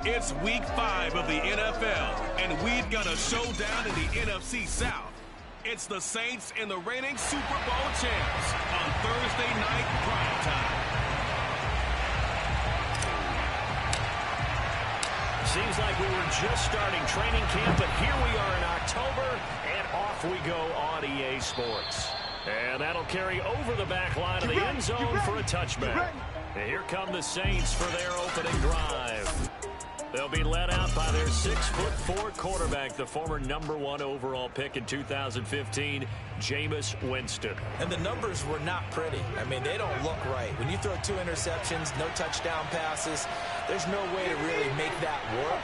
It's week 5 of the NFL, and we've got a showdown in the NFC South. It's the Saints and the reigning Super Bowl champs on Thursday night primetime. Seems like we were just starting training camp, but here we are in October, and off we go on EA Sports. And that'll carry over the back line of the end zone for a touchback. And here come the Saints for their opening drive. They'll be led out by their 6'4" quarterback, the former #1 overall pick in 2015, Jameis Winston. And the numbers were not pretty. I mean, they don't look right. When you throw 2 interceptions, no touchdown passes, there's no way to really make that work.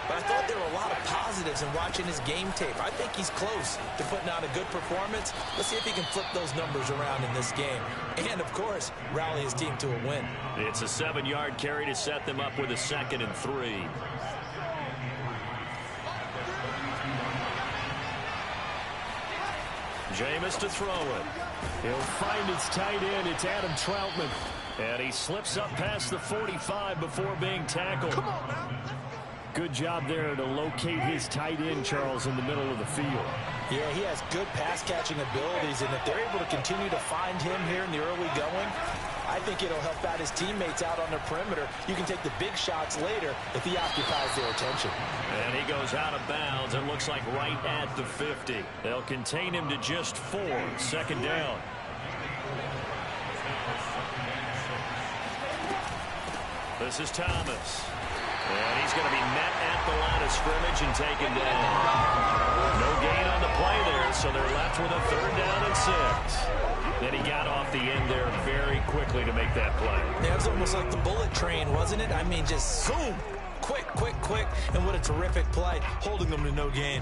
But I thought there were a lot of positives in watching his game tape. I think he's close to putting out a good performance. Let's see if he can flip those numbers around in this game. And, of course, rally his team to a win. It's a 7-yard carry to set them up with a 2nd and 3. Jameis to throw it. He'll find his tight end. It's Adam Troutman. And he slips up past the 45 before being tackled. Come on, man. Good job there to locate his tight end, Charles, in the middle of the field. Yeah, he has good pass-catching abilities, and if they're able to continue to find him here in the early going, I think it'll help out his teammates out on the perimeter. You can take the big shots later if he occupies their attention. And he goes out of bounds. It looks like right at the 50. They'll contain him to just 4. 2nd down. This is Thomas. And he's going to be met at the line of scrimmage and taken down. No gain on the play there, so they're left with a 3rd down and 6. Then he got off the end there very quickly to make that play. Yeah, it was almost like the bullet train, wasn't it? I mean, just zoom. Quick, quick, quick. And what a terrific play, holding them to no gain.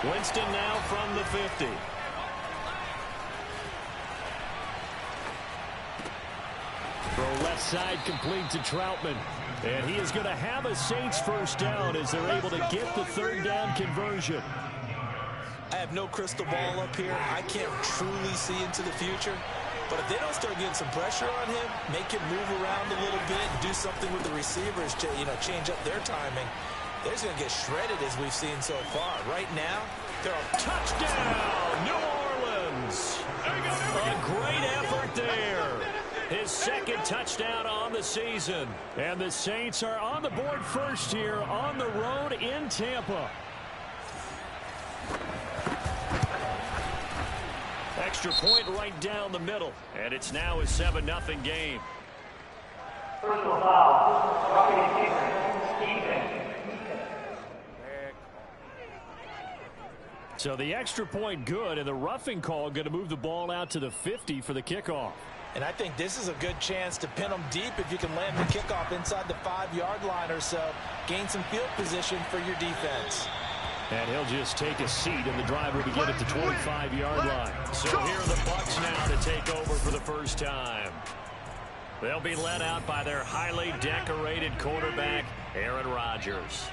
Winston now from the 50. Throw left side complete to Troutman. And he is going to have a Saints 1st down as they're able to get the 3rd down conversion. I have no crystal ball up here. I can't truly see into the future. But if they don't start getting some pressure on him, make him move around a little bit, and do something with the receivers to, change up their timing, they're just going to get shredded as we've seen so far. Right now, they're on touchdown, New Orleans. A great effort there. His 2nd touchdown on the season. And the Saints are on the board first here on the road in Tampa. Extra point right down the middle. And it's now a 7-0 game. Personal foul. Roughing Stephen. So the extra point good, and the roughing call going to move the ball out to the 50 for the kickoff. And I think this is a good chance to pin them deep if you can land the kickoff inside the 5-yard line or so. Gain some field position for your defense. And he'll just take a seat, and the drive will begin at the 25-yard line. So here are the Bucs now to take over for the first time. They'll be led out by their highly decorated quarterback, Aaron Rodgers.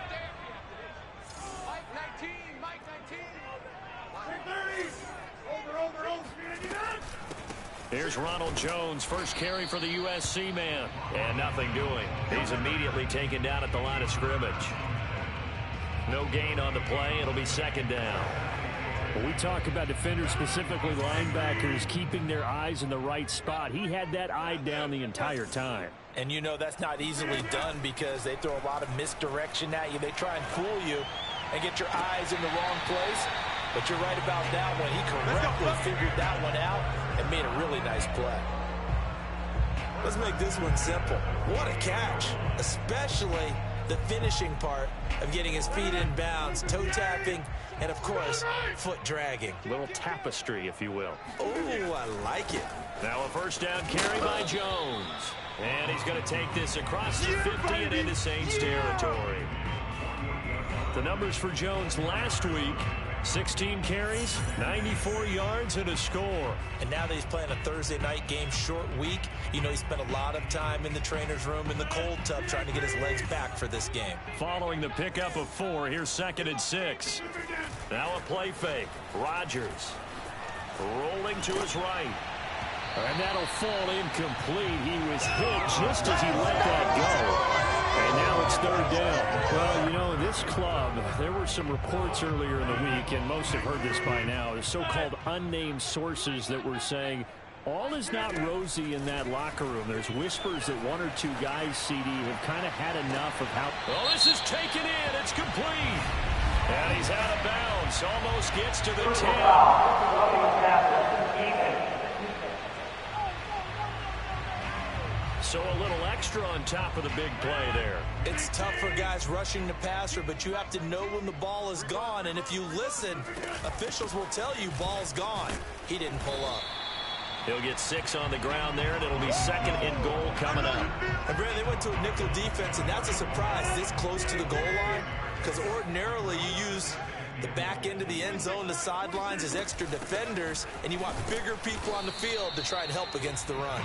Mike 19, Mike 19. Here's Ronald Jones, first carry for the USC man. And nothing doing. He's immediately taken down at the line of scrimmage. No gain on the play. It'll be 2nd down. When we talk about defenders, specifically linebackers, keeping their eyes in the right spot, he had that eye down the entire time. And that's not easily done because they throw a lot of misdirection at you. They try and fool you and get your eyes in the wrong place. But you're right about that one. He correctly figured that one out and made a really nice play. Let's make this one simple. What a catch, especially the finishing part of getting his feet in bounds, toe tapping, and, of course, foot dragging. A little tapestry, if you will. Oh, I like it. Now a 1st down carry by Jones. And he's going to take this across the 50 and into Saints territory. The numbers for Jones last week, 16 carries, 94 yards, and a score. And now that he's playing a Thursday night game, short week, you know he spent a lot of time in the trainer's room in the cold tub trying to get his legs back for this game. Following the pickup of 4, here's 2nd and 6. Now a play fake. Rodgers rolling to his right. And that'll fall incomplete. He was hit just as he let that go. And now it's 3rd down. Well, you know, this club, there were some reports earlier in the week, and most have heard this by now, the so-called unnamed sources that were saying all is not rosy in that locker room. There's whispers that 1 or 2 guys, CD, have kind of had enough of how... Oh, this is taken in. It's complete. And he's out of bounds. Almost gets to the 10. So a little extra on top of the big play there. It's tough for guys rushing the passer, but you have to know when the ball is gone. And if you listen, officials will tell you ball's gone. He didn't pull up. He'll get 6 on the ground there, and it'll be 2nd and goal coming up. And Brad, they went to a nickel defense, and that's a surprise this close to the goal line, because ordinarily you use the back end of the end zone, the sidelines as extra defenders, and you want bigger people on the field to try and help against the run.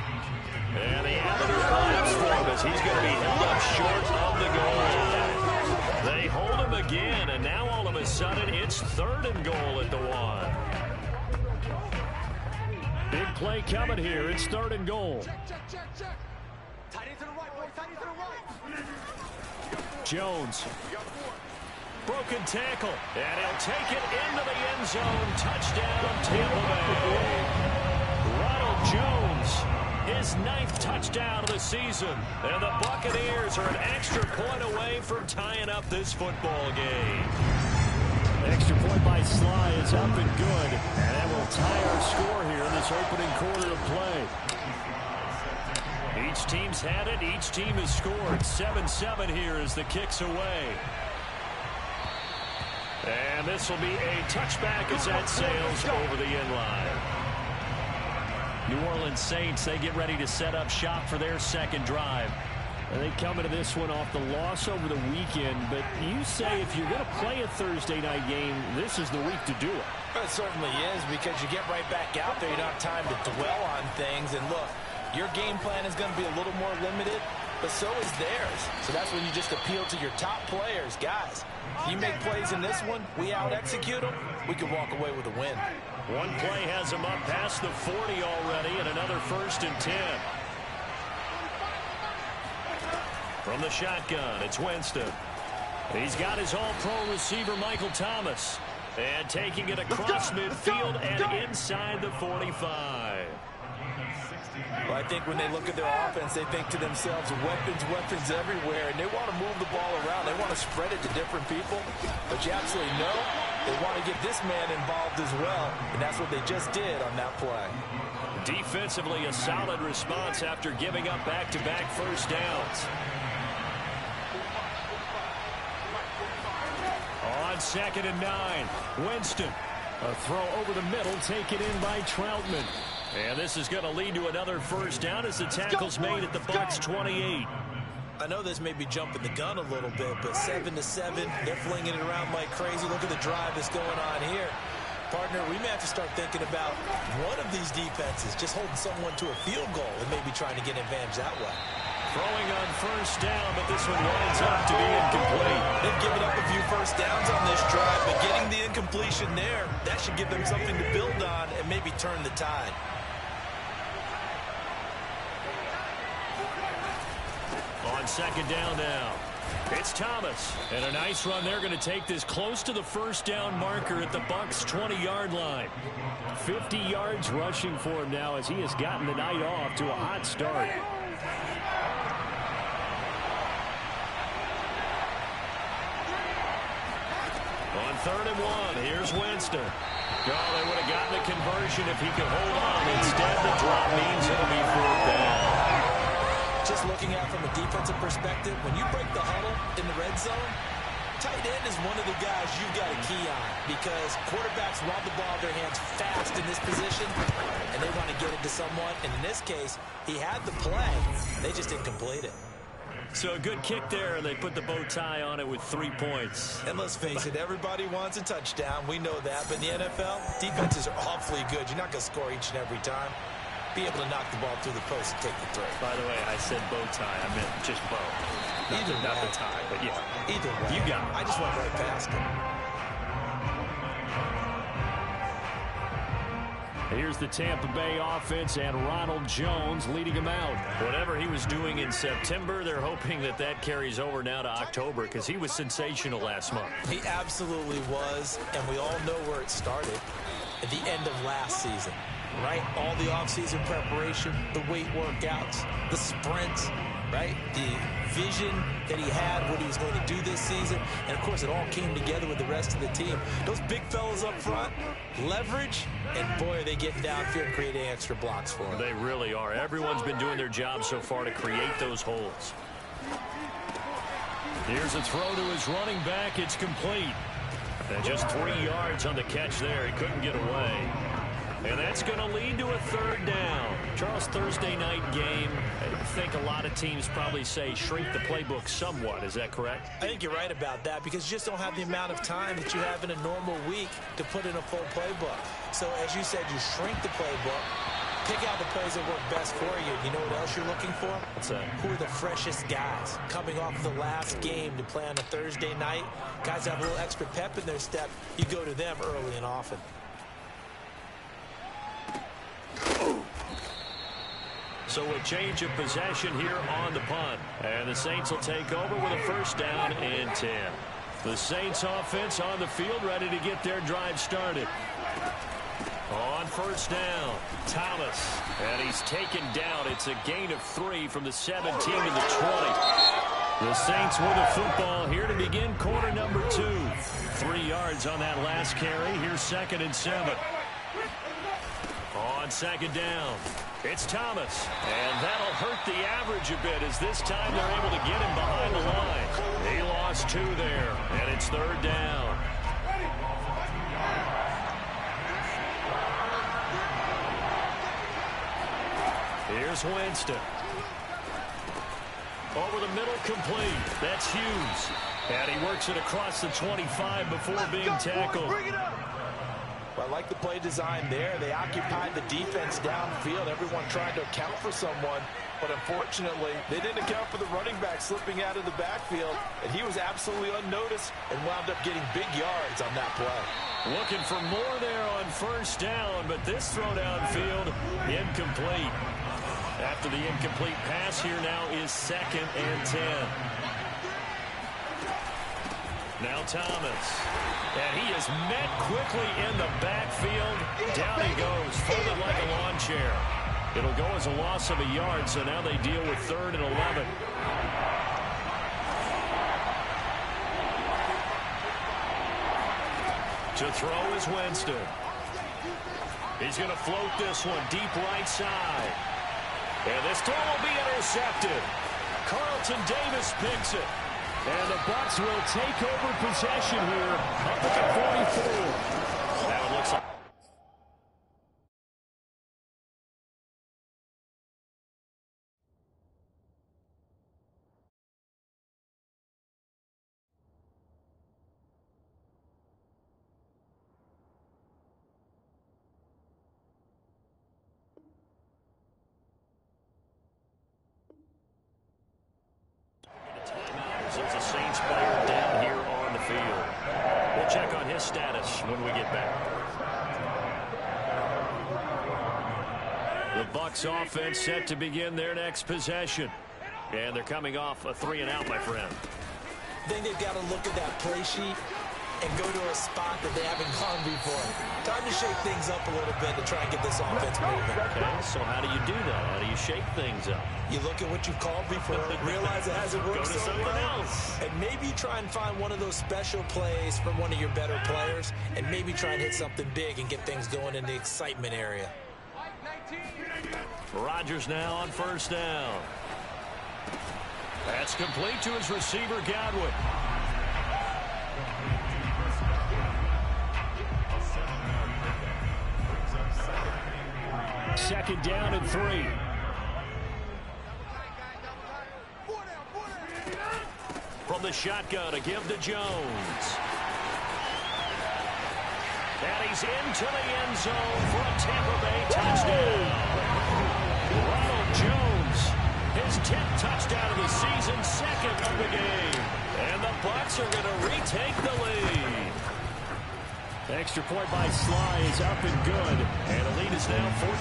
And the avenue collapse for him as he's going to be held up short of the goal line. They hold him again, and now all of a sudden it's 3rd and goal at the 1. Big play coming here. It's 3rd and goal. Jones. Broken tackle, and he'll take it into the end zone. Touchdown, Tampa Bay. Ronald Jones, his 9th touchdown of the season. And the Buccaneers are an extra point away from tying up this football game. Extra point by Sly is up and good. And that will tie our score here in this opening quarter of play. Each team's had it. Each team has scored. 7-7 here as the kick's away. And this will be a touchback as that sails over the end line. New Orleans Saints, they get ready to set up shop for their 2nd drive. And they come into this one off the loss over the weekend. But you say if you're going to play a Thursday night game, this is the week to do it. It certainly is, because you get right back out there. You don't have time to dwell on things. And look, your game plan is going to be a little more limited, but so is theirs. So that's when you just appeal to your top players. Guys, if you make plays in this one, we out-execute them, we can walk away with a win. One play has him up past the 40 already, and another 1st and 10. From the shotgun, it's Winston. He's got his all-pro receiver, Michael Thomas. And taking it across midfield and inside the 45. Well, I think when they look at their offense, they think to themselves, weapons everywhere, and they want to move the ball around. They want to spread it to different people, but you absolutely know they want to get this man involved as well, and that's what they just did on that play. Defensively, a solid response after giving up back-to-back 1st downs. On 2nd and 9, Winston. A throw over the middle, taken in by Troutman. And this is going to lead to another 1st down as the tackle's made at the Bucs 28. I know this may be jumping the gun a little bit, but 7-7, they're flinging it around like crazy. Look at the drive that's going on here. Partner, we may have to start thinking about one of these defenses just holding someone to a field goal and maybe trying to get an advantage that way. Throwing on 1st down, but this one winds up to be incomplete. They've given up a few 1st downs on this drive, but getting the incompletion there, that should give them something to build on and maybe turn the tide. On 2nd down now, it's Thomas. And a nice run. They're going to take this close to the 1st down marker at the Bucs 20-yard line. 50 yards rushing for him now as he has gotten the night off to a hot start. On 3rd and 1, here's Winston. Oh, they would have gotten a conversion if he could hold on. Instead, the drop means it'll be 4th down. Just looking at it from a defensive perspective, when you break the huddle in the red zone, tight end is one of the guys you've got a key on, because quarterbacks want the ball in their hands fast in this position, and they want to get it to someone. And in this case, he had the play. They just didn't complete it. So a good kick there, and they put the bow tie on it with 3 points. And let's face it, everybody wants a touchdown. We know that. But in the NFL, defenses are awfully good. You're not going to score each and every time. Be able to knock the ball through the post and take the throw. By the way, I said bow tie. I meant just bow. Not the tie, but yeah. Either way. You got it. I just went right past it. Here's the Tampa Bay offense and Ronald Jones leading them out. Whatever he was doing in September, they're hoping that that carries over now to October because he was sensational last month. He absolutely was, and we all know where it started at the end of last season, right? All the offseason preparation, the weight workouts, the sprints, right? The vision that he had, what he was going to do this season, and of course it all came together with the rest of the team. Those big fellas up front, leverage, and boy, are they getting downfield creating extra blocks for him. They really are. Everyone's been doing their job so far to create those holes. Here's a throw to his running back. It's complete. And just 3 yards on the catch there. He couldn't get away. And that's going to lead to a third down. Charles, Thursday night game. I think a lot of teams probably say shrink the playbook somewhat. Is that correct? I think you're right about that because you just don't have the amount of time that you have in a normal week to put in a full playbook. So as you said, you shrink the playbook, pick out the plays that work best for you. You know what else you're looking for? What's that? Who are the freshest guys coming off the last game to play on a Thursday night? Guys have a little extra pep in their step. You go to them early and often. So a change of possession here on the punt. And the Saints will take over with a first down and 10. The Saints offense on the field ready to get their drive started. On first down, Thomas. And he's taken down. It's a gain of 3 from the 17 to the 20. The Saints with the football here to begin quarter number 2. 3 yards on that last carry. Here's 2nd and 7. On second down, it's Thomas. And that'll hurt the average a bit as this time they're able to get him behind the line. He lost 2 there, and it's third down. Here's Winston. Over the middle, complete. That's Hughes. And he works it across the 25 before being tackled. Well, I like the play design there. They occupied the defense downfield. Everyone trying to account for someone. But unfortunately, they didn't account for the running back slipping out of the backfield. And he was absolutely unnoticed and wound up getting big yards on that play. Looking for more there on first down, but this throw downfield incomplete. After the incomplete pass, here now is 2nd and 10. Now Thomas. And he is met quickly in the backfield. Down he goes, folded like a lawn chair. It'll go as a loss of a yard, so now they deal with 3rd and 11. To throw is Winston. He's going to float this one deep right side. And this throw will be intercepted. Carlton Davis picks it. And the Bucs will take over possession here up at the 44. Now it looks like there's a Saints player down here on the field. We'll check on his status when we get back. The Bucs offense set to begin their next possession. And they're coming off a 3-and-out, my friend. I think they've got to look at that play sheet and go to a spot that they haven't gone before. Time to shake things up a little bit to try and get this offense moving. Okay, so how do you do that? How do you shake things up? You look at what you've called before, realize it hasn't worked Go to so something well, else. and maybe try and find one of those special plays from one of your better players, and maybe try and hit something big and get things going in the excitement area. Rodgers now on first down. That's complete to his receiver, Godwin. Second down and 3. from the shotgun to give to Jones. And he's into the end zone for a Tampa Bay touchdown. Ronald Jones, his 10th touchdown of the season, second of the game. And the Bucs are going to retake the lead. Extra point by Sly is up and good. And the lead is now 14-10.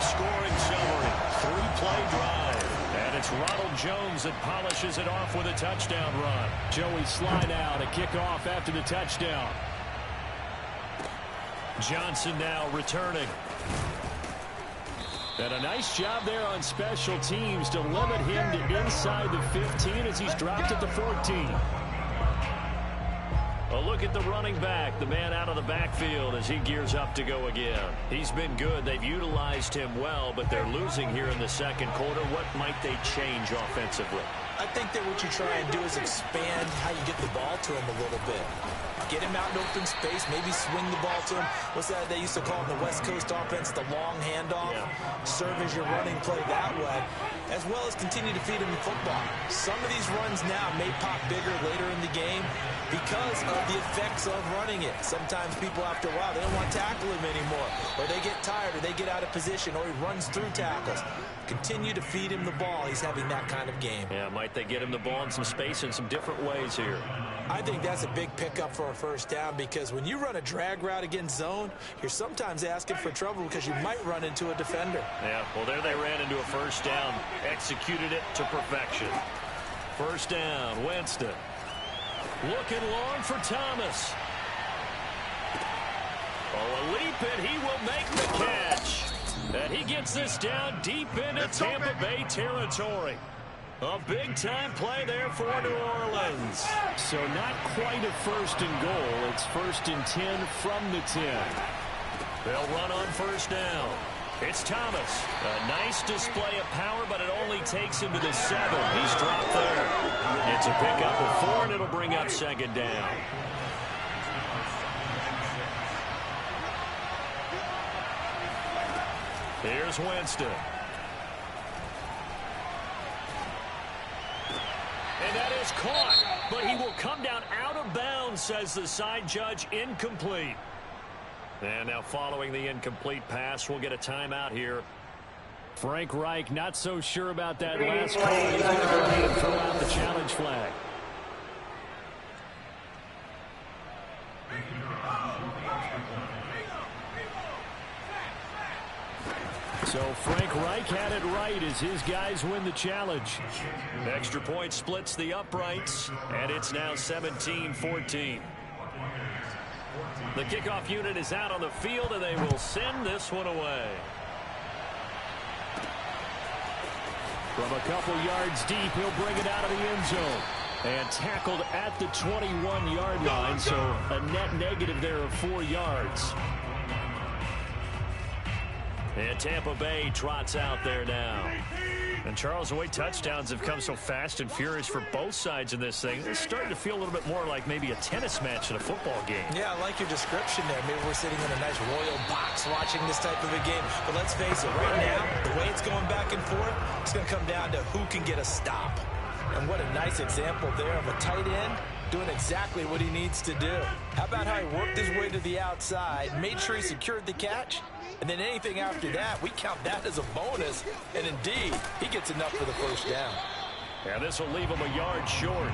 Scoring summary, 3-play drive. And it's Ronald Jones that polishes it off with a touchdown run. Joey Sly now to kick off after the touchdown. Johnson now returning. And a nice job there on special teams to limit him to inside the 15 as he's dropped at the 14. A look at the running back, the man out of the backfield as he gears up to go again. He's been good. They've utilized him well, but they're losing here in the second quarter. What might they change offensively? I think that what you try and do is expand how you get the ball to him a little bit. Get him out in open space, maybe swing the ball to him. What's that they used to call in the West Coast offense, the long handoff? Yeah. Serve as your running play that way, as well as continue to feed him the football. Some of these runs now may pop bigger later in the game because of the effects of running it. Sometimes people, after a while, they don't want to tackle him anymore, or they get tired, or they get out of position, or he runs through tackles. Continue to feed him the ball. He's having that kind of game. Yeah, might they get him the ball in some space in some different ways here? I think that's a big pickup for a first down, because when you run a drag route against zone, you're sometimes asking for trouble because you might run into a defender. Yeah, well, there they ran into a first down. Executed it to perfection. First down, Winston. Looking long for Thomas. Oh, a leap, and he will make the catch. And he gets this down deep into Tampa Bay territory. A big-time play there for New Orleans. So not quite a first and goal. It's first and 10 from the 10. They'll run on first down. It's Thomas. A nice display of power, but it only takes him to the 7. He's dropped there. It's a pickup of 4, and it'll bring up second down. Here's Winston. And that is caught, but he will come down out of bounds, says the side judge. Incomplete. And now following the incomplete pass, we'll get a timeout here. Frank Reich not so sure about that last call. He's going to go ahead and throw out the challenge flag. So Frank Reich had it right as his guys win the challenge. Extra point splits the uprights, and it's now 17-14. The kickoff unit is out on the field, and they will send this one away. From a couple yards deep, he'll bring it out of the end zone. And tackled at the 21-yard line, so a net negative there of 4 yards. And Tampa Bay trots out there now. And Charles, the way touchdowns have come so fast and furious for both sides in this thing, it's starting to feel a little bit more like maybe a tennis match in a football game. Yeah, I like your description there. Maybe we're sitting in a nice royal box watching this type of a game. But let's face it, right now, the way it's going back and forth, it's going to come down to who can get a stop. And what a nice example there of a tight end doing exactly what he needs to do. How about how he worked his way to the outside, made sure he secured the catch, and then anything after that, we count that as a bonus. And indeed, he gets enough for the first down. And this will leave him a yard short.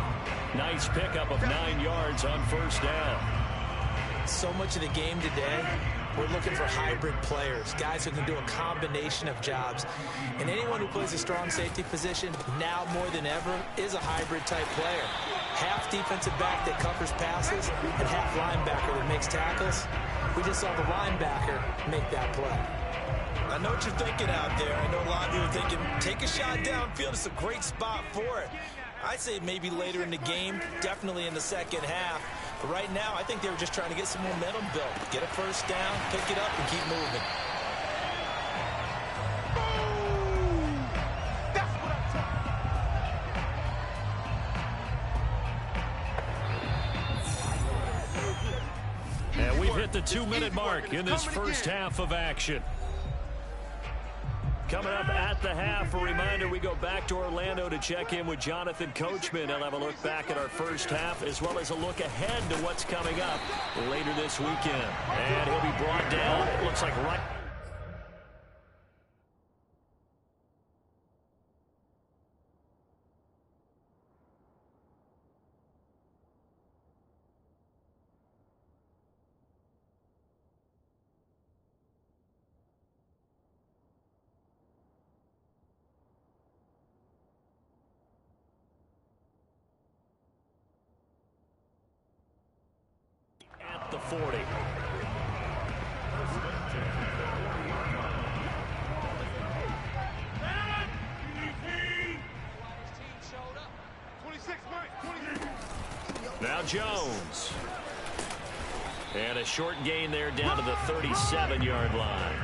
Nice pickup of 9 yards on first down. So much of the game today, we're looking for hybrid players, guys who can do a combination of jobs. And anyone who plays a strong safety position, now more than ever, is a hybrid type player. Half defensive back that covers passes and half linebacker that makes tackles. We just saw the linebacker make that play. I know what you're thinking out there. I know a lot of you are thinking, take a shot downfield. It's a great spot for it. I'd say maybe later in the game, definitely in the second half. But right now, I think they were just trying to get some momentum built. Get a first down, pick it up, and keep moving. And we've hit the 2-minute mark in this first half of action. Coming up at the half, a reminder, we go back to Orlando to check in with Jonathan Coachman. He'll have a look back at our first half as well as a look ahead to what's coming up later this weekend. And he'll be brought down, it looks like right... at the 40. Now Jones. And a short gain there down to the 37-yard line.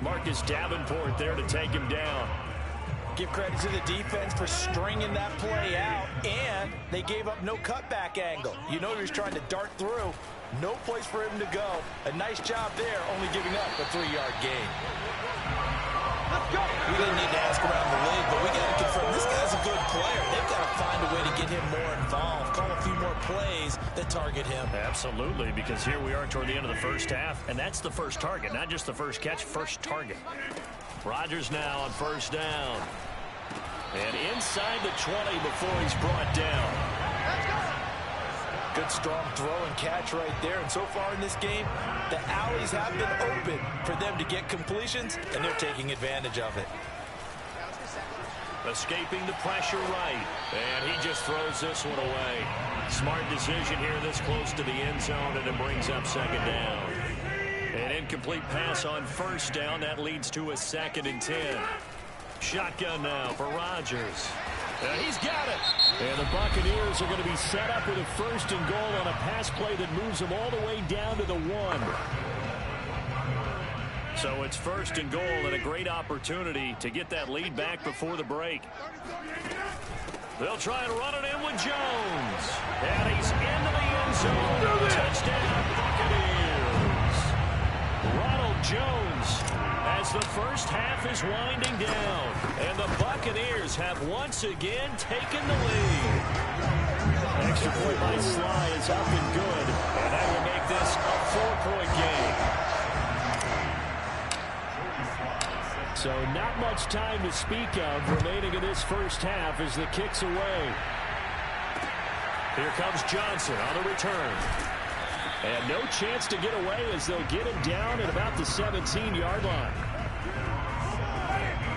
Marcus Davenport there to take him down. Give credit to the defense for stringing that play out, and they gave up no cutback angle. You know he was trying to dart through. No place for him to go. A nice job there, only giving up a 3-yard gain. We didn't need to ask around the league, but we got to confirm this guy's a good player. They've got to find a way to get him more involved, call a few more plays that target him. Absolutely, because here we are toward the end of the first half, and that's the first target, not just the first catch, first target. Rodgers now on first down. And inside the 20 before he's brought down. Good strong throw and catch right there. And so far in this game, the alleys have been open for them to get completions, and they're taking advantage of it. Escaping the pressure right. And he just throws this one away. Smart decision here this close to the end zone, and it brings up second down. An incomplete pass on first down. That leads to a 2nd and 10. Shotgun now for Rodgers. And he's got it. And the Buccaneers are going to be set up with a 1st and goal on a pass play that moves them all the way down to the 1. So it's 1st and goal and a great opportunity to get that lead back before the break. They'll try and run it in with Jones. And he's into the end zone. Touchdown, Buccaneers. Ronald Jones as the first half is winding down. And the Buccaneers have once again taken the lead. Extra point by Sly is up and good. And that will make this a 4-point game. So not much time to speak of remaining in this first half as the kick's away. Here comes Johnson on the return. And no chance to get away as they'll get him down at about the 17-yard line.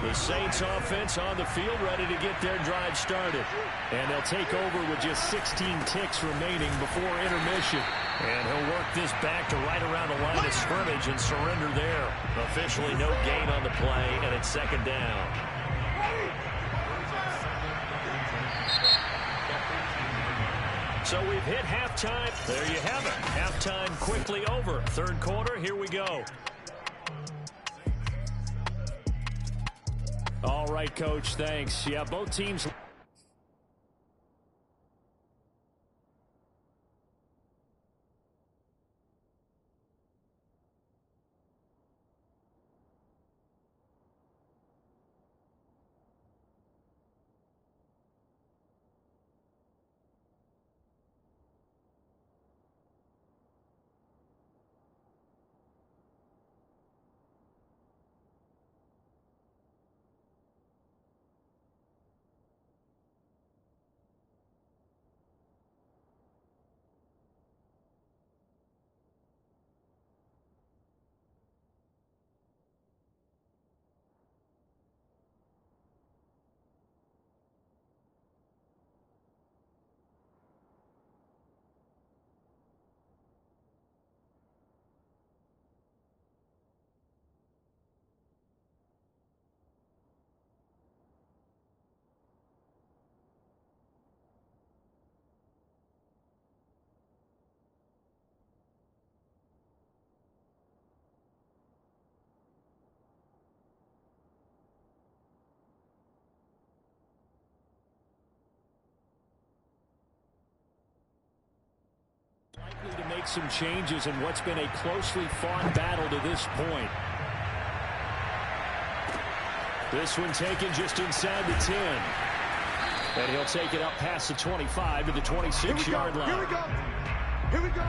The Saints offense on the field ready to get their drive started. And they'll take over with just 16 ticks remaining before intermission. And he'll work this back to right around the line of scrimmage and surrender there. Officially no gain on the play, and it's 2nd down. So we've hit halftime. There you have it. Halftime quickly over. 3rd quarter, here we go. All right, Coach, thanks. Yeah, both teams... likely to make some changes in what's been a closely fought battle to this point. This one taken just inside the 10. And he'll take it up past the 25 to the 26-yard line. Here we go. Here we go.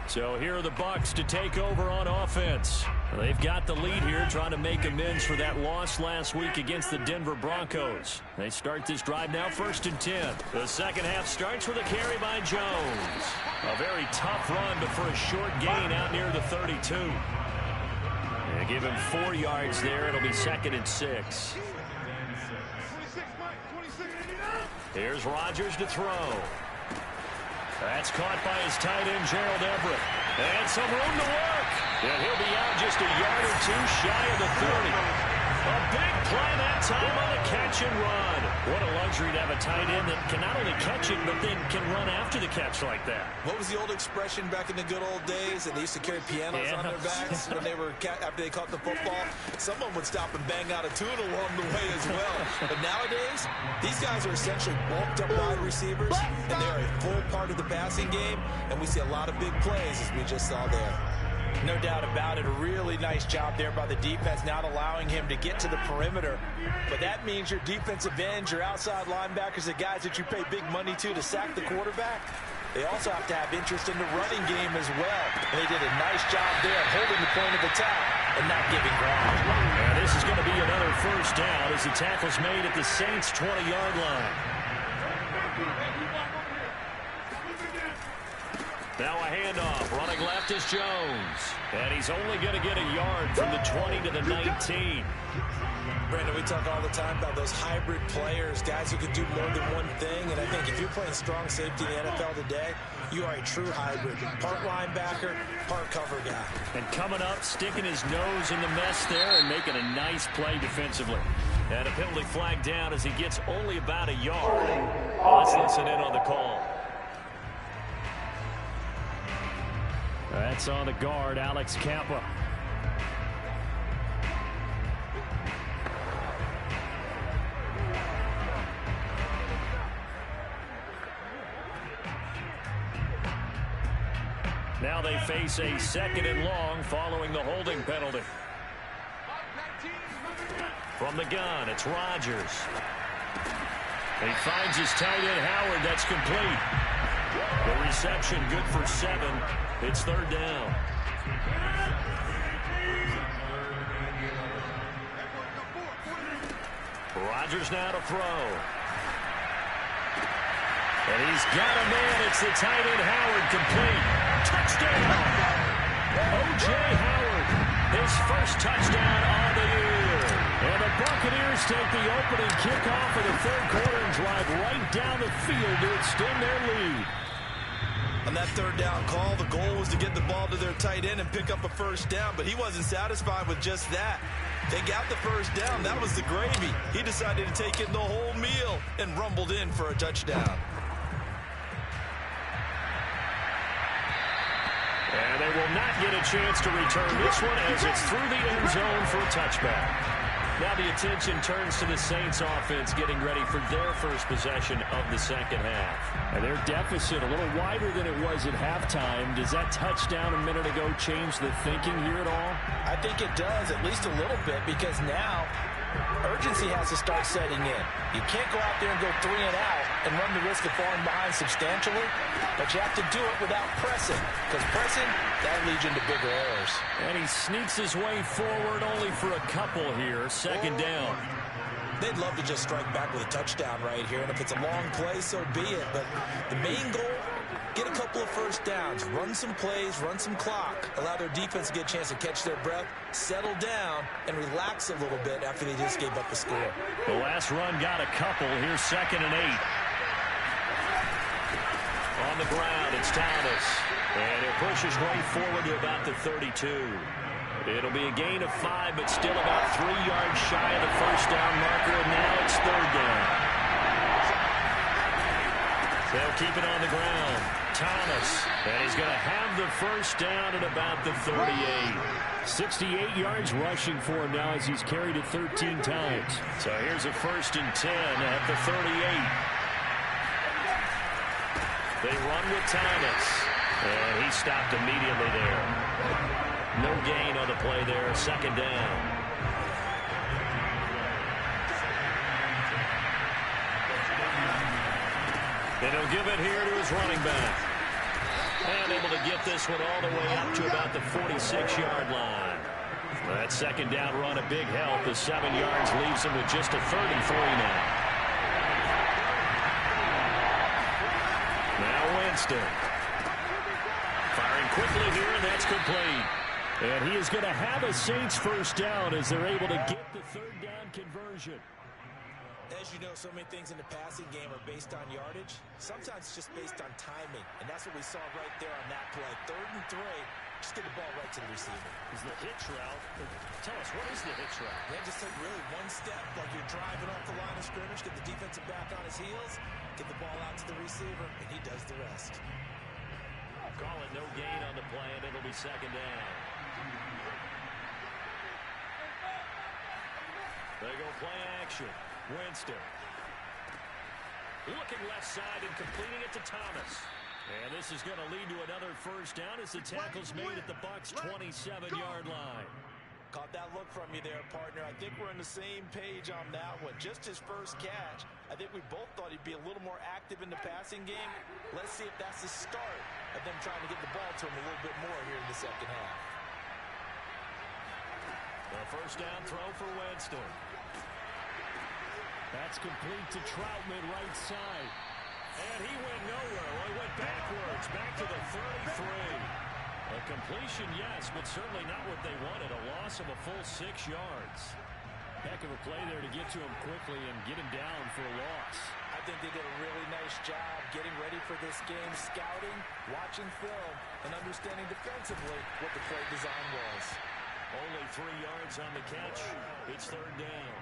So here are the Bucs to take over on offense. They've got the lead here, trying to make amends for that loss last week against the Denver Broncos. They start this drive now, 1st and 10. The second half starts with a carry by Jones. A very tough run, but for a short gain out near the 32. They give him 4 yards there. It'll be 2nd and 6. Here's Rodgers to throw. That's caught by his tight end, Gerald Everett. And some room to work. And he'll be out just a yard or two shy of the 30. A big play that time on a catch and run. What a luxury to have a tight end that can not only catch it, but then can run after the catch like that. What was the old expression back in the good old days? And they used to carry pianos on their backs when they were after they caught the football. Someone would stop and bang out a tune along the way as well. But nowadays, these guys are essentially bulked up wide receivers, and they are a full part of the passing game. And we see a lot of big plays, as we just saw there. No doubt about it. A really nice job there by the defense, not allowing him to get to the perimeter. But that means your defensive ends, your outside linebackers, the guys that you pay big money to sack the quarterback, they also have to have interest in the running game as well. And they did a nice job there of holding the point of attack and not giving ground. And this is going to be another 1st down as the tackle's made at the Saints' 20-yard line. Now a handoff. Running left is Jones. And he's only going to get a yard from the 20 to the 19. Brandon, we talk all the time about those hybrid players, guys who can do more than one thing. And I think if you're playing strong safety in the NFL today, you are a true hybrid. Part linebacker, part cover guy. And coming up, sticking his nose in the mess there and making a nice play defensively. And a penalty flag down as he gets only about a yard. Let's listen in on the call. That's on the guard, Alex Kappa. Now they face a 2nd and long following the holding penalty. From the gun, it's Rodgers. He finds his tight end, Howard. That's complete. The reception good for 7. It's 3rd down. Rodgers now to throw. And he's got a man. It's the tight end, Howard, complete. Touchdown! O.J. Howard, his first touchdown on the year. And the Buccaneers take the opening kickoff of the 3rd quarter and drive right down the field to extend their lead. On that 3rd down call, the goal was to get the ball to their tight end and pick up a 1st down, but he wasn't satisfied with just that. They got the 1st down. That was the gravy. He decided to take in the whole meal and rumbled in for a touchdown. And they will not get a chance to return this one as it's through the end zone for a touchback. Now the attention turns to the Saints offense getting ready for their first possession of the 2nd half. And their deficit a little wider than it was at halftime. Does that touchdown a minute ago change the thinking here at all? I think it does, at least a little bit, because now urgency has to start setting in. You can't go out there and go 3 and out and run the risk of falling behind substantially, but you have to do it without pressing, because pressing, that leads into bigger errors. And he sneaks his way forward only for a couple here. 2nd down. They'd love to just strike back with a touchdown right here, and if it's a long play, so be it. But the main goal, get a couple of 1st downs, run some plays, run some clock, allow their defense to get a chance to catch their breath, settle down, and relax a little bit after they just gave up a score. The last run got a couple. Here's 2nd and 8. On the ground, it's Thomas. And it pushes right forward to about the 32. It'll be a gain of 5, but still about 3 yards shy of the 1st down marker, and now it's 3rd down. They'll keep it on the ground. Thomas, and he's going to have the 1st down at about the 38. 68 yards rushing for him now as he's carried it 13 times. So here's a 1st and 10 at the 38. They run with Thomas, and he stopped immediately there. No gain on the play there. Second down. And he'll give it here to his running back. And able to get this one all the way up to about the 46-yard line. That second down run a big help as 7 yards leaves him with just a 33 now. Now Winston. Firing quickly here, and that's complete. And he is going to have a Saints first down as they're able to get the third down conversion. As you know, so many things in the passing game are based on yardage. Sometimes it's just based on timing. And that's what we saw right there on that play. 3rd and 3. Just get the ball right to the receiver. Is the hitch route. Tell us, what is the hitch route? Yeah, just take really one step, like you're driving off the line of scrimmage, get the defensive back on his heels, get the ball out to the receiver, and he does the rest. Call it no gain on the play, and it'll be second down. They go play action. Winston. Looking left side and completing it to Thomas. And this is going to lead to another first down as the tackle's made at the Bucs' 27-yard line. Caught that look from you there, partner. I think we're on the same page on that one. Just his first catch. I think we both thought he'd be a little more active in the passing game. Let's see if that's the start of them trying to get the ball to him a little bit more here in the second half. The first down throw for Winston. That's complete to Troutman, right side. And he went nowhere. Well, he went backwards, back to the 33. A completion, yes, but certainly not what they wanted. A loss of a full 6 yards. Heck of a play there to get to him quickly and get him down for a loss. I think they did a really nice job getting ready for this game, scouting, watching film, and understanding defensively what the play design was. Only 3 yards on the catch. It's third down.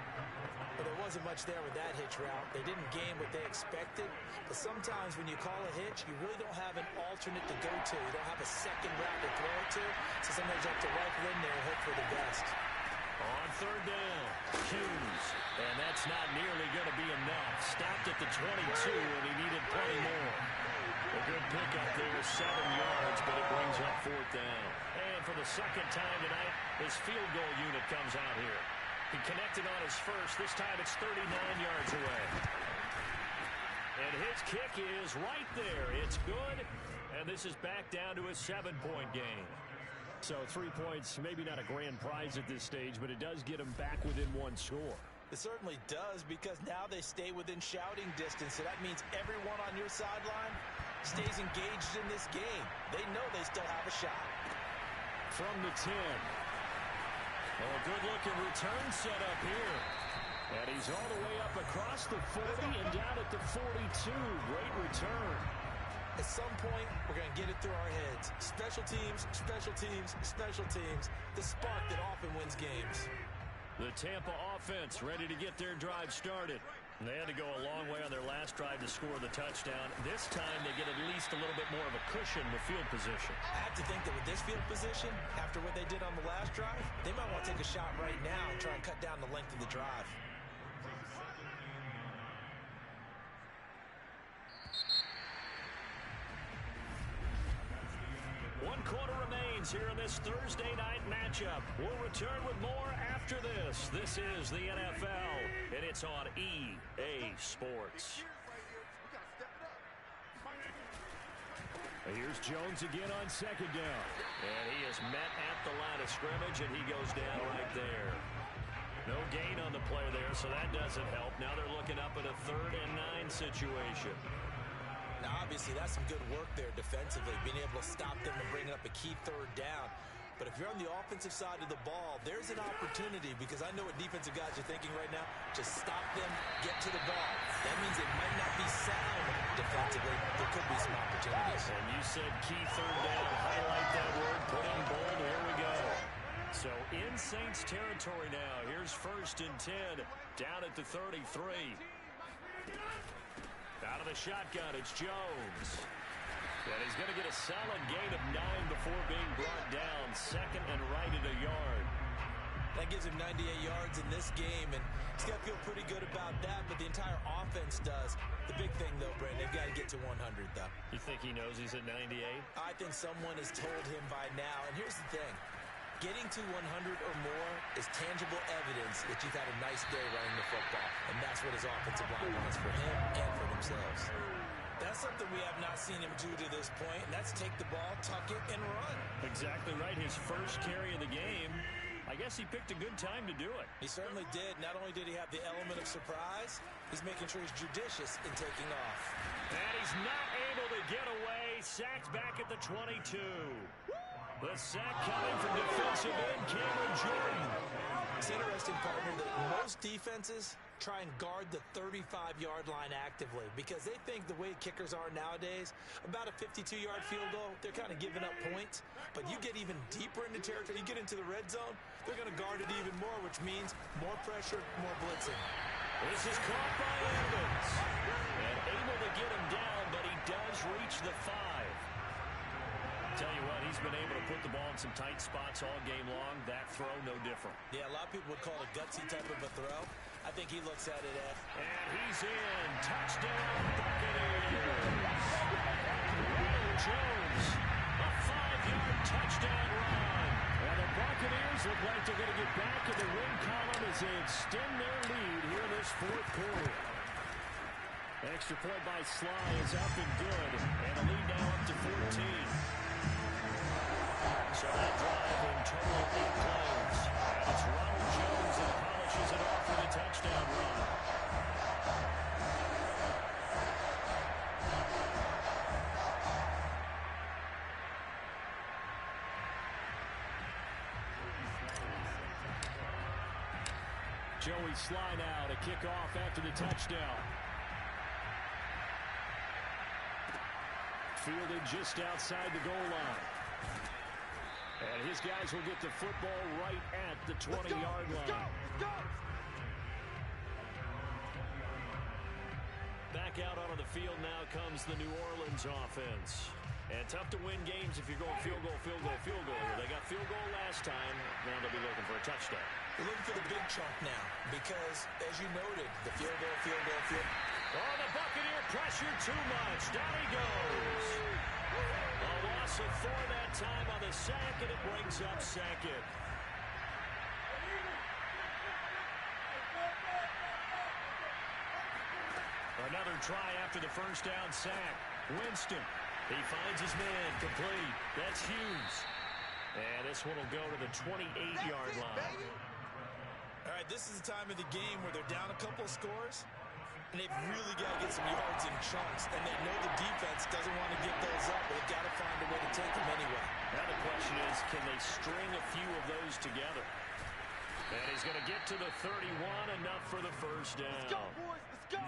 But there wasn't much there with that hitch route. They didn't gain what they expected. But sometimes when you call a hitch, you really don't have an alternate to go to. You don't have a second route to throw it to. So sometimes you have to rifle in there and hope for the best. On third down, Hughes. And that's not nearly going to be enough. Stopped at the 22, and he needed plenty more. A good pickup there, 7 yards, but it brings up fourth down. And for the second time tonight, his field goal unit comes out here. He connected on his first. This time it's 39 yards away. And his kick is right there. It's good. And this is back down to a 7-point game. So 3 points, maybe not a grand prize at this stage, but it does get them back within 1 score. It certainly does, because now they stay within shouting distance. So that means everyone on your sideline stays engaged in this game. They know they still have a shot. From the 10. Oh, good-looking return set up here. And he's all the way up across the 40 and down at the 42. Great return. At some point, we're going to get it through our heads. Special teams, special teams, special teams. The spark that often wins games. The Tampa offense ready to get their drive started. They had to go a long way on their last drive to score the touchdown. This time they get at least a little bit more of a cushion with field position. I have to think that with this field position, after what they did on the last drive, they might want to take a shot right now and try and cut down the length of the drive. One quarter remains here in this Thursday night matchup. We'll return with more after this. This is the NFL, and it's on EA Sports. Here's Jones again on second down. And he is met at the line of scrimmage, and he goes down right there. No gain on the play there, so that doesn't help. Now they're looking up at a 3rd and 9 situation. Now, obviously, that's some good work there defensively, being able to stop them and bring up a key 3rd down. But if you're on the offensive side of the ball, there's an opportunity, because I know what defensive guys are thinking right now. Just stop them, get to the ball. That means it might not be sound defensively. There could be some opportunities. And you said key 3rd down. Highlight that word. Put in bold. Here we go. So in Saints territory now. Here's 1st and 10. Down at the 33. Out of the shotgun, it's Jones. And he's going to get a solid gain of 9 before being brought down. 2nd and right at a yard. That gives him 98 yards in this game, and he's got to feel pretty good about that, but the entire offense does. The big thing, though, Brandon, they've got to get to 100, though. You think he knows he's at 98? I think someone has told him by now, and here's the thing. Getting to 100 or more is tangible evidence that you've had a nice day running the football. And that's what his offensive line wants for him and for themselves. That's something we have not seen him do to this point, and that's take the ball, tuck it, and run. Exactly right. His first carry of the game. I guess he picked a good time to do it. He certainly did. Not only did he have the element of surprise, he's making sure he's judicious in taking off. And he's not able to get away. Sacked back at the 22. The sack coming from defensive end Cameron Jordan. It's interesting, partner, that most defenses try and guard the 35-yard line actively because they think the way kickers are nowadays, about a 52-yard field goal, they're kind of giving up points. But you get even deeper into territory, you get into the red zone, they're going to guard it even more, which means more pressure, more blitzing. This is caught by Evans. And able to get him down, but he does reach the 5. Tell you what, he's been able to put the ball in some tight spots all game long. That throw, no different. Yeah, a lot of people would call it a gutsy type of a throw. I think he looks at it as... And he's in. Touchdown, Buccaneers. Ronald Jones, a 5-yard touchdown run. And the Buccaneers look like they're going to get back in the win column as they extend their lead here in this fourth quarter. Extra point by Sly is up and good. And the lead now up to 14. So that drive in total 8 plays. And it's Ronald Jones that polishes it off for the touchdown run. Joey Sly now to kick off after the touchdown. Fielded just outside the goal line. And his guys will get the football right at the 20-yard line. Let's go! Back out onto the field now comes the New Orleans offense. And tough to win games if you're going field goal, field goal, field goal. They got field goal last time. Now they'll be looking for a touchdown. They're looking for the big chunk now because, as you noted, the field goal, field goal, field goal. Oh, the Buccaneer pressure too much. Down he goes. A loss of 4 that time on the sack, and it brings up second. Another try after the first down sack. Winston, he finds his man, complete. That's Hughes. And this one will go to the 28-yard line. All right, this is the time of the game where they're down a couple of scores, and they've really got to get some yards in chunks, and they know the defense doesn't want to give those up, but they've got to find a way to take them anyway. Now the question is, can they string a few of those together? And he's going to get to the 31, enough for the first down. Let's go, boys, let's go!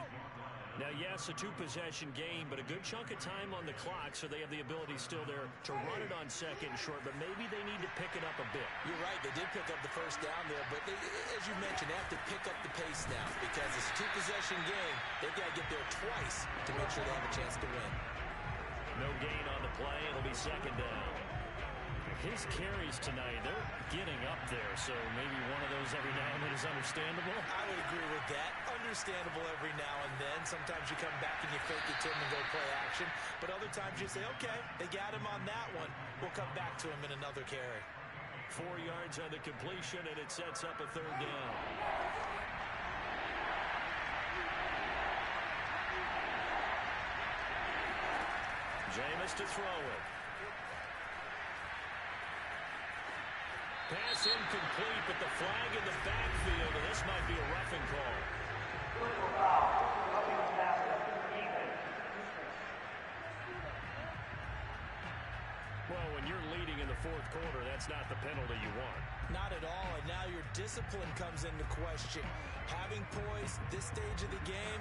Now, yes, a 2-possession game, but a good chunk of time on the clock, so they have the ability still there to run it on second and short, but maybe they need to pick it up a bit. You're right, they did pick up the first down there, but they, as you mentioned, they have to pick up the pace now because it's a 2-possession game. They've got to get there twice to make sure they have a chance to win. No gain on the play. It'll be second down. His carries tonight, they're getting up there, so maybe one of those every now and then is understandable. I would agree with that. Understandable every now and then. Sometimes you come back and you fake it to him and go play action. But other times you say, okay, they got him on that one. We'll come back to him in another carry. 4 yards on the completion, and it sets up a third down. Jameis to throw it. Pass incomplete, but the flag in the backfield, and this might be a roughing call. Well, when you're leading in the fourth quarter, that's not the penalty you want. Not at all, and now your discipline comes into question. Having poise this stage of the game,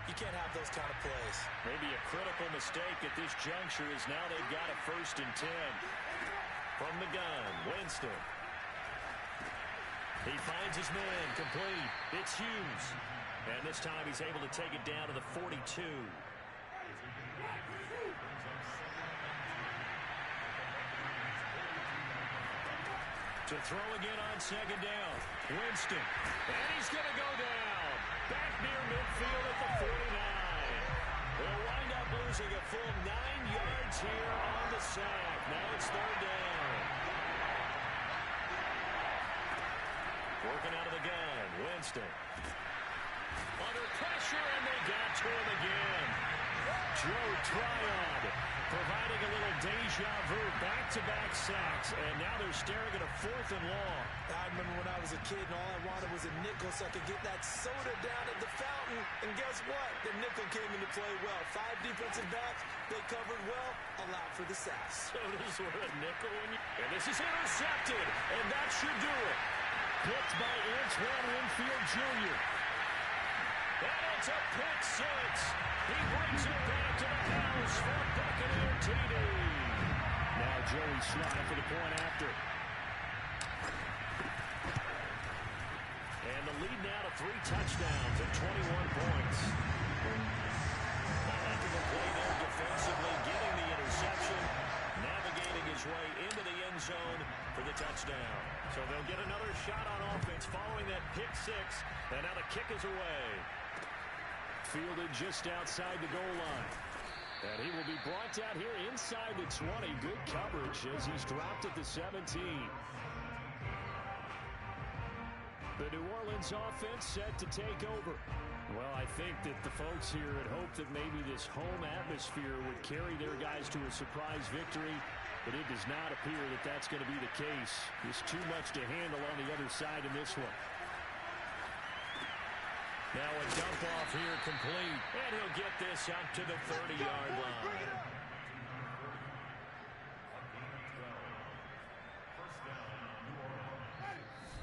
you can't have those kind of plays. Maybe a critical mistake at this juncture is now they've got a 1st and 10. From the gun, Winston. He finds his man, complete. It's Hughes. And this time he's able to take it down to the 42. To throw again on second down. Winston. And he's going to go down. Back near midfield at the 49. They'll wind up losing a full 9 yards here on the sack. Now it's third down. Winston. Under pressure, and they got to him again. Joe Tryon providing a little deja vu, back-to-back sacks, and now they're staring at a 4th and long. I remember when I was a kid and all I wanted was a nickel so I could get that soda down at the fountain. And guess what? The nickel came into play well. 5 defensive backs, they covered well, allowed for the sacks. Sodas were a nickel. And this is intercepted, and that should do it. Picked by Antoine Winfield Jr. And it's a pick 6. He brings it back to the house for Buccaneer TD. Now Joey Slye for the point after. And the lead now to 3 touchdowns and 21 points. After the play there defensively, getting the interception, navigating his way into the end zone for the touchdown. So they'll get another shot on offense following that pick 6, and now the kick is away. Fielded just outside the goal line. And he will be brought down here inside the 20. Good coverage as he's dropped at the 17. The New Orleans offense set to take over. Well, I think that the folks here had hoped that maybe this home atmosphere would carry their guys to a surprise victory, but it does not appear that that's going to be the case. There's too much to handle on the other side in this one. Now a dump off here complete, and he'll get this out to the 30-yard line.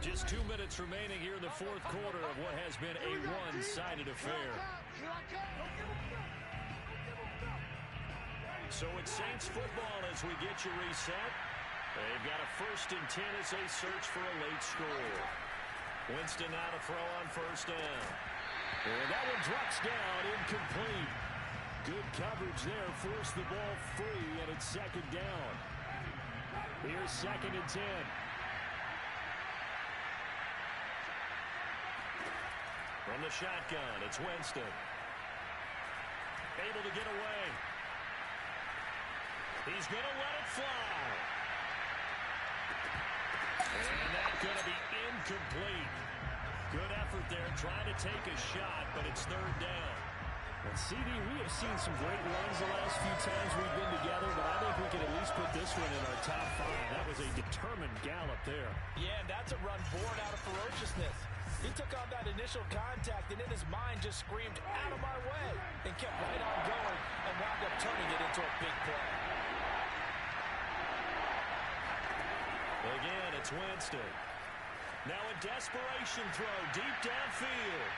Just 2 minutes remaining here in the 4th quarter of what has been a one-sided affair. So it's Saints football as we get you reset. They've got a 1st and 10 as they search for a late score. Winston now to throw on 1st down. And that one drops down, incomplete. Good coverage there, forced the ball free, and it's 2nd down. Here's 2nd and 10. From the shotgun, it's Winston. Able to get away. He's going to let it fly. And that's going to be incomplete. Good effort there, trying to take a shot, but it's 3rd down. And CD, we have seen some great runs the last few times we've been together, but I think we can at least put this one in our top 5. That was a determined gallop there. Yeah, and that's a run born out of ferociousness. He took on that initial contact, and in his mind just screamed, out of my way, and kept right on going and wound up turning it into a big play. Again, it's Winston. Now a desperation throw deep downfield.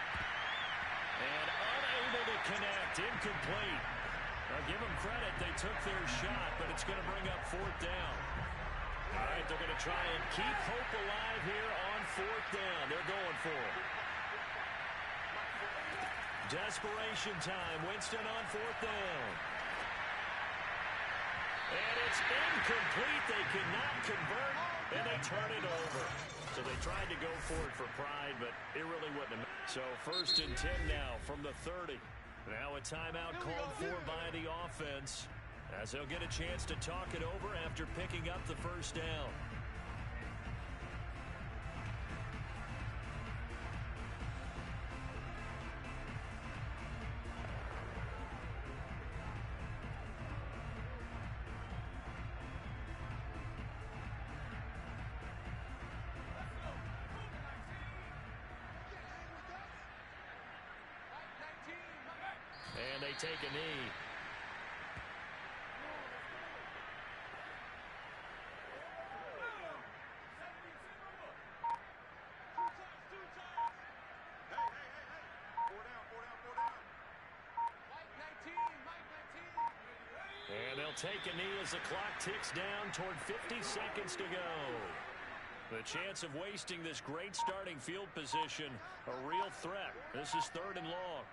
And unable to connect, incomplete. I'll give them credit, they took their shot, but it's going to bring up 4th down. All right, they're going to try and keep hope alive here on 4th down. They're going for it. Desperation time. Winston on 4th down. And it's incomplete. They cannot convert, and they turn it over. So they tried to go for it for pride, but it really wouldn't have. So 1st and 10 now from the 30. Now a timeout called for by the offense, as they'll get a chance to talk it over after picking up the 1st down. And they take a knee. And they'll take a knee as the clock ticks down toward 50 seconds to go. The chance of wasting this great starting field position, a real threat. This is 3rd and long.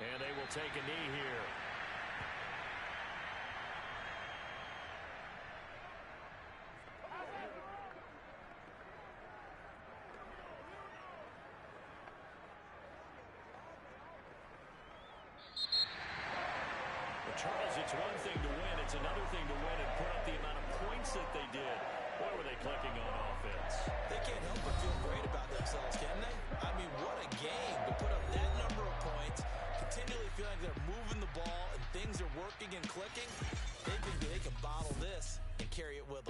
And they will take a knee here. Charles, it's one thing to win. It's another thing to win and put up the amount of points that they did. What were they clicking on offense? They can't help but feel like they're moving the ball and things are working and clicking, they think they can bottle this and carry it with them.